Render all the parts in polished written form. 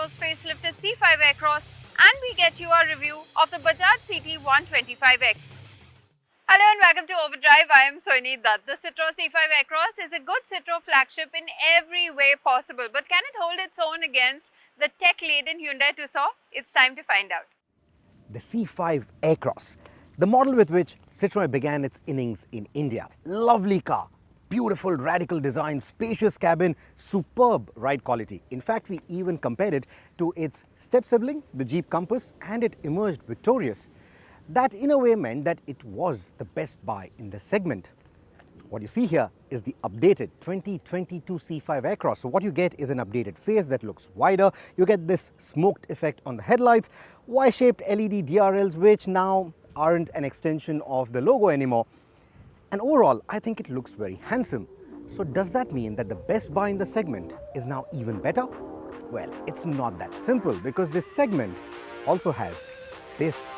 Citroen's facelifted C5 Aircross, and we get you our review of the Bajaj CT125X. Hello and welcome to Overdrive. I am Soini Dutt. The Citroen C5 Aircross is a good Citroen flagship in every way possible, but can it hold its own against the tech-laden Hyundai Tucson? It's time to find out. The C5 Aircross, the model with which Citroen began its innings in India. Lovely car, beautiful radical design, spacious cabin, superb ride quality. In fact, we even compared it to its step-sibling, the Jeep Compass, and it emerged victorious. That in a way meant that it was the best buy in the segment. What you see here is the updated 2022 C5 Aircross. So what you get is an updated face that looks wider. You get this smoked effect on the headlights, Y-shaped LED DRLs which now aren't an extension of the logo anymore. And overall, I think it looks very handsome. So does that mean that the best buy in the segment is now even better? Well, it's not that simple because this segment also has this.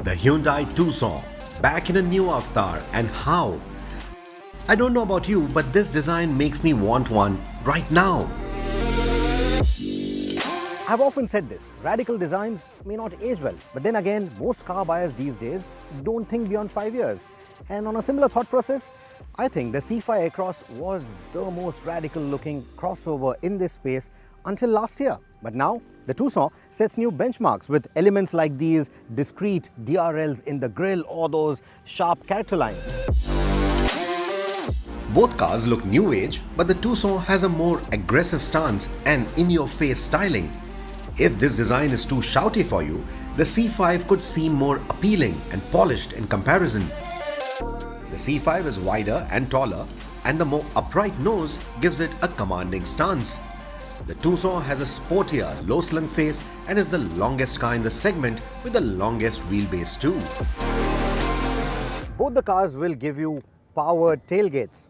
The Hyundai Tucson, back in a new avatar, and how? I don't know about you, but this design makes me want one right now. I've often said this, radical designs may not age well, but then again, most car buyers these days don't think beyond 5 years. And on a similar thought process, I think the C5 Aircross was the most radical looking crossover in this space until last year. But now, the Tucson sets new benchmarks with elements like these discrete DRLs in the grille or those sharp character lines. Both cars look new age, but the Tucson has a more aggressive stance and in-your-face styling. If this design is too shouty for you, the C5 could seem more appealing and polished in comparison. The C5 is wider and taller, and the more upright nose gives it a commanding stance. The Tucson has a sportier, low-slung face and is the longest car in the segment with the longest wheelbase too. Both the cars will give you powered tailgates.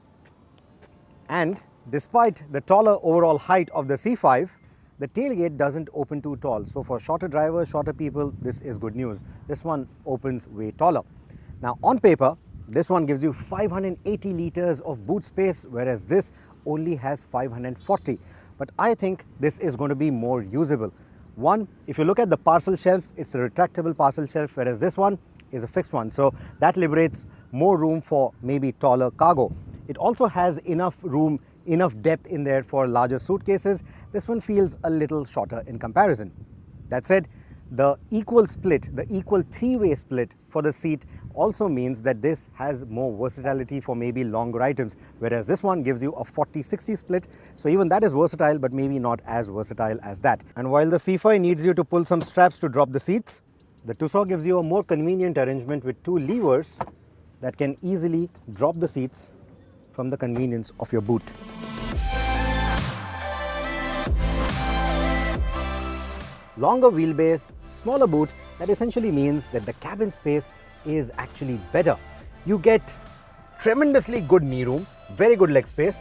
And despite the taller overall height of the C5, the tailgate doesn't open too tall. So for shorter drivers, shorter people, this is good news. This one opens way taller. Now on paper, this one gives you 580 liters of boot space, whereas this only has 540. But I think this is going to be more usable. One, if you look at the parcel shelf, it's a retractable parcel shelf, whereas this one is a fixed one. So that liberates more room for maybe taller cargo. It also has enough room, enough depth in there for larger suitcases. This one feels a little shorter in comparison. That said, the equal split, the equal three-way split for the seat also means that this has more versatility for maybe longer items, whereas this one gives you a 40-60 split. So even that is versatile, but maybe not as versatile as that. And while the C5 needs you to pull some straps to drop the seats, the Tucson gives you a more convenient arrangement with two levers that can easily drop the seats from the convenience of your boot. Longer wheelbase, smaller boot, that essentially means that the cabin space is actually better. You get tremendously good knee room, very good leg space.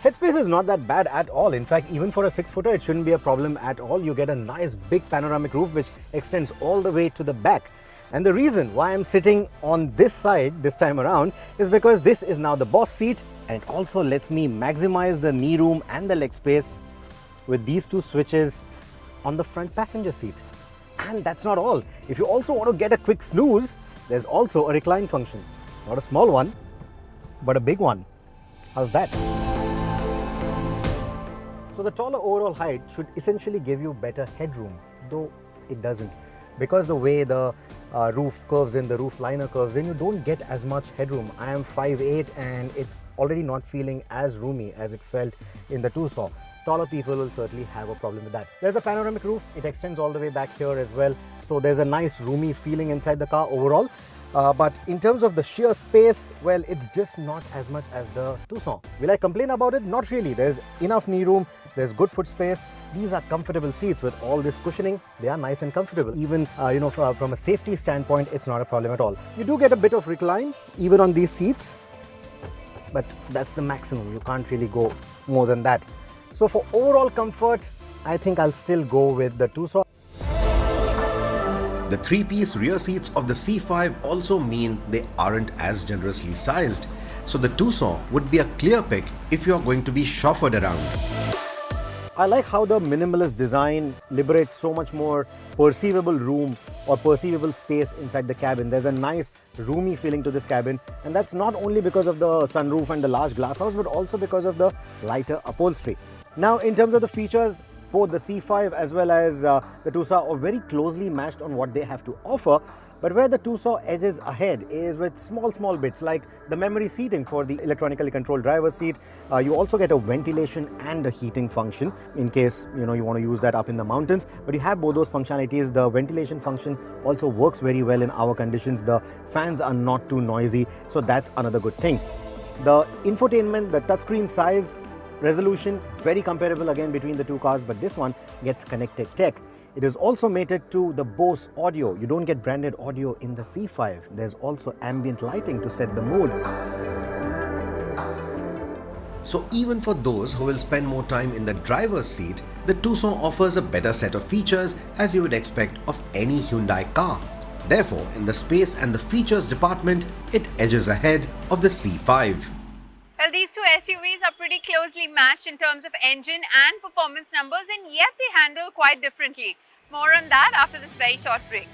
Headspace is not that bad at all. In fact, even for a 6-footer, it shouldn't be a problem at all. You get a nice big panoramic roof which extends all the way to the back. And the reason why I'm sitting on this side this time around is because this is now the boss seat, and it also lets me maximize the knee room and the leg space with these two switches on the front passenger seat. And that's not all. If you also want to get a quick snooze, there's also a recline function. Not a small one, but a big one. How's that? So the taller overall height should essentially give you better headroom, though it doesn't. Because the way the roof curves in, the roof liner curves in, you don't get as much headroom. I am 5'8" and it's already not feeling as roomy as it felt in the Tucson. Taller people will certainly have a problem with that. There's a panoramic roof, it extends all the way back here as well. So there's a nice roomy feeling inside the car overall. But in terms of the sheer space, well, it's just not as much as the Tucson. Will I complain about it? Not really. There's enough knee room, there's good foot space. These are comfortable seats with all this cushioning. They are nice and comfortable. Even from a safety standpoint, it's not a problem at all. You do get a bit of recline even on these seats, but that's the maximum. You can't really go more than that. So for overall comfort, I think I'll still go with the Tucson. The three-piece rear seats of the C5 also mean they aren't as generously sized. So the Tucson would be a clear pick if you are going to be chauffeured around. I like how the minimalist design liberates so much more perceivable room or perceivable space inside the cabin. There's a nice roomy feeling to this cabin, and that's not only because of the sunroof and the large glass house, but also because of the lighter upholstery. Now, in terms of the features, both the C5 as well as the Tucson are very closely matched on what they have to offer. But where the Tucson edges ahead is with small bits like the memory seating for the electronically controlled driver's seat. You also get a ventilation and a heating function in case you want to use that up in the mountains. But you have both those functionalities. The ventilation function also works very well in our conditions. The fans are not too noisy, so that's another good thing. The infotainment, the touchscreen size, resolution, very comparable again between the two cars, but this one gets connected tech. It is also mated to the Bose audio. You don't get branded audio in the C5. There's also ambient lighting to set the mood. So even for those who will spend more time in the driver's seat, the Tucson offers a better set of features as you would expect of any Hyundai car. Therefore, in the space and the features department, it edges ahead of the C5. Well, these two SUVs are pretty closely matched in terms of engine and performance numbers, and yet they handle quite differently. More on that after this very short break.